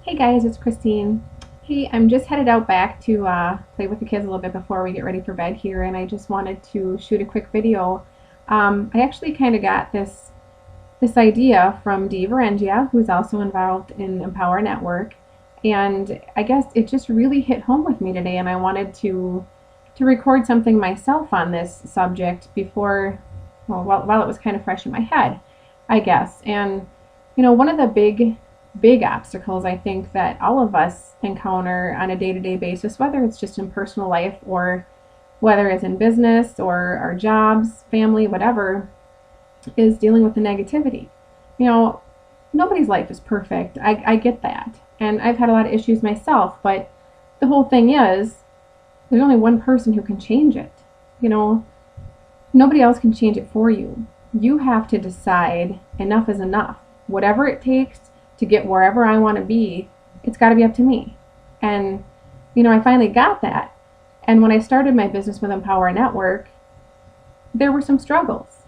Hey guys, it's Christine. Hey, I'm just headed out back to play with the kids a little bit before we get ready for bed here, and I just wanted to shoot a quick video. I actually kind of got this idea from Dee Varengia, who's also involved in Empower Network, and I guess it just really hit home with me today, and I wanted to record something myself on this subject before, well, while it was kind of fresh in my head, I guess. And one of the big obstacles I think that all of us encounter on a day-to-day basis, whether it's just in personal life or whether it's in business or our jobs, family, whatever, is dealing with the negativity. You know, Nobody's life is perfect. I get that. And I've had a lot of issues myself, but the whole thing is there's only one person who can change it. You know, Nobody else can change it for you. You have to decide enough is enough. Whatever it takes to get wherever I want to be, it's got to be up to me. And, I finally got that. And when I started my business with Empower Network, there were some struggles.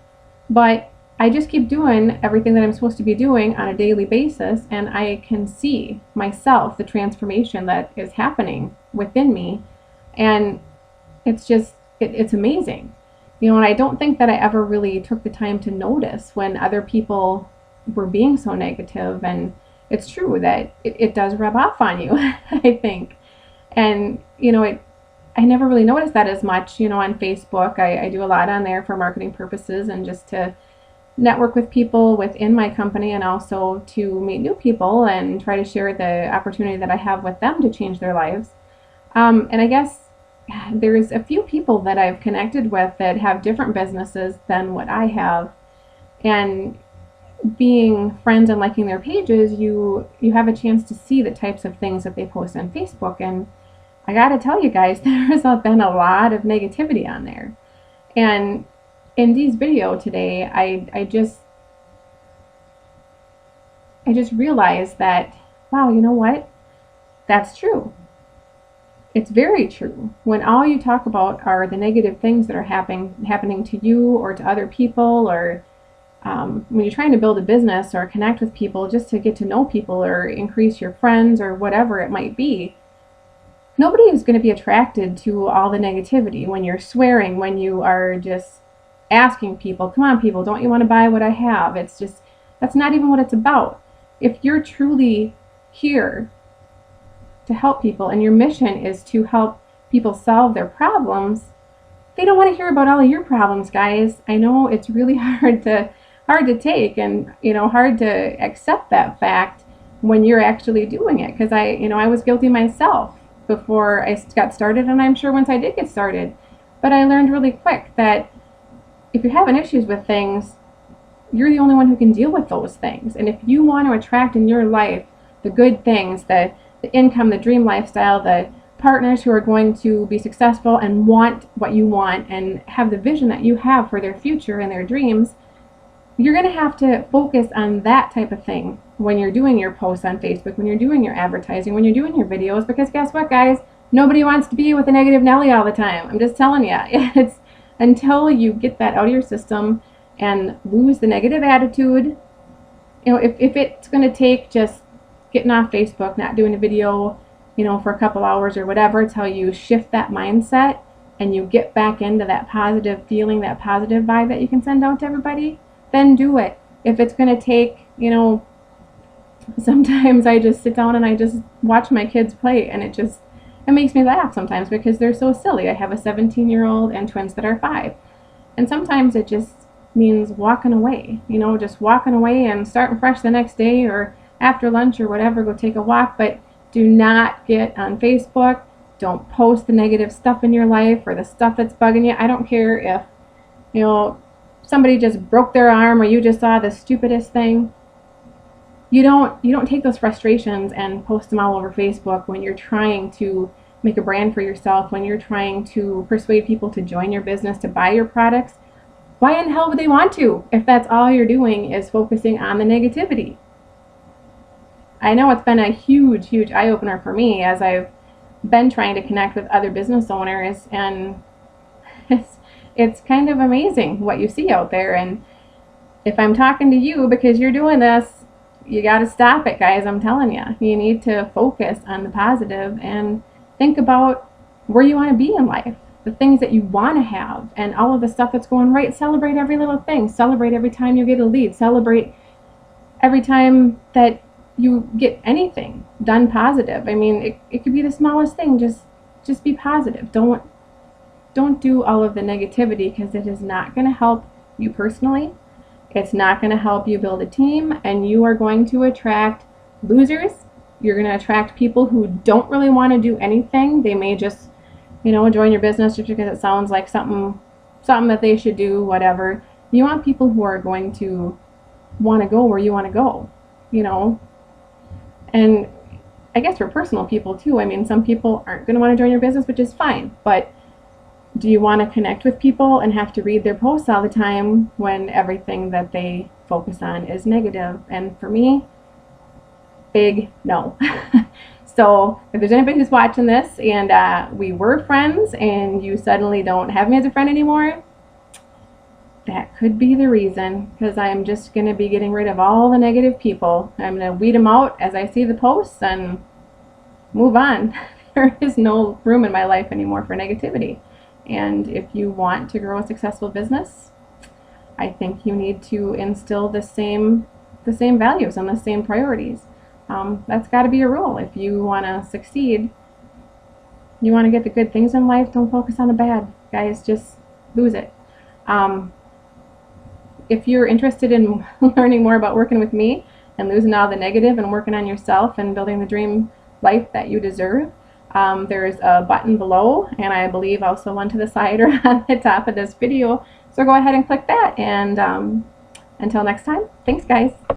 But I just keep doing everything that I'm supposed to be doing on a daily basis, and I can see myself, the transformation that is happening within me. And it's amazing. And I don't think that I ever really took the time to notice when other people were being so negative. And it's true that it does rub off on you, I think. And, I never really noticed that as much, on Facebook. I do a lot on there for marketing purposes and just to network with people within my company and also to meet new people and try to share the opportunity that I have with them to change their lives. And I guess there's a few people that I've connected with that have different businesses than what I have. And being friends and liking their pages, you have a chance to see the types of things that they post on Facebook. And I gotta tell you guys, there has been a lot of negativity on there. And in Dee's video today, I just realized that, wow, you know what? That's true. It's very true. When all you talk about are the negative things that are happening to you or to other people, or when you're trying to build a business or connect with people just to get to know people or increase your friends or whatever it might be, nobody is going to be attracted to all the negativity. When you're swearing, when you are just asking people, come on people, don't you want to buy what I have? That's not even what it's about. If you're truly here to help people and your mission is to help people solve their problems, they don't want to hear about all of your problems, guys. I know it's really hard to take and hard to accept that fact when you're actually doing it, because I was guilty myself before I got started, and I'm sure once I did get started. But I learned really quick that if you're having issues with things, you're the only one who can deal with those things. And if you want to attract in your life the good things, the income, the dream lifestyle, the partners who are going to be successful and want what you want and have the vision that you have for their future and their dreams, you're going to have to focus on that type of thing when you're doing your posts on Facebook, when you're doing your advertising, when you're doing your videos, because guess what, guys? Nobody wants to be with a negative Nelly all the time. I'm just telling you. It's until you get that out of your system and lose the negative attitude. If it's going to take just getting off Facebook, not doing a video, for a couple hours or whatever, till you shift that mindset and you get back into that positive feeling, that positive vibe that you can send out to everybody, then do it. If it's going to take, sometimes I just sit down and I just watch my kids play, and it makes me laugh sometimes because they're so silly. I have a 17-year-old and twins that are 5. And sometimes it just means walking away, just walking away and starting fresh the next day or after lunch or whatever, go take a walk. But do not get on Facebook. Don't post the negative stuff in your life or the stuff that's bugging you. I don't care if, somebody just broke their arm or you just saw the stupidest thing. You don't take those frustrations and post them all over Facebook when you're trying to make a brand for yourself, when you're trying to persuade people to join your business, to buy your products. Why in the hell would they want to if that's all you're doing is focusing on the negativity? I know it's been a huge eye-opener for me as I've been trying to connect with other business owners, and it's kind of amazing what you see out there. And if I'm talking to you because you're doing this, you got to stop it, guys. I'm telling you. You need to focus on the positive and think about where you want to be in life, the things that you want to have, and all of the stuff that's going right. Celebrate every little thing. Celebrate every time you get a lead. Celebrate every time that you get anything done positive. I mean, it could be the smallest thing. Just be positive. Don't do all of the negativity, because it is not going to help you personally. It's not going to help you build a team, and you are going to attract losers. You're going to attract people who don't really want to do anything. They may just, join your business just because it sounds like something that they should do, whatever. You want people who are going to want to go where you want to go, And I guess for personal people too. I mean, some people aren't going to want to join your business, which is fine, but do you want to connect with people and have to read their posts all the time when everything that they focus on is negative? And for me, big no. So if there's anybody who's watching this and we were friends and you suddenly don't have me as a friend anymore, that could be the reason, because I'm just going to be getting rid of all the negative people. I'm going to weed them out as I see the posts and move on. There is no room in my life anymore for negativity. And if you want to grow a successful business, I think you need to instill the same values and the same priorities. That's got to be a rule. If you want to succeed, you want to get the good things in life, don't focus on the bad. Guys, just lose it. If you're interested in learning more about working with me and losing all the negative and working on yourself and building the dream life that you deserve, there's a button below, and I believe also one to the side or on the top of this video. So go ahead and click that, and until next time, thanks guys.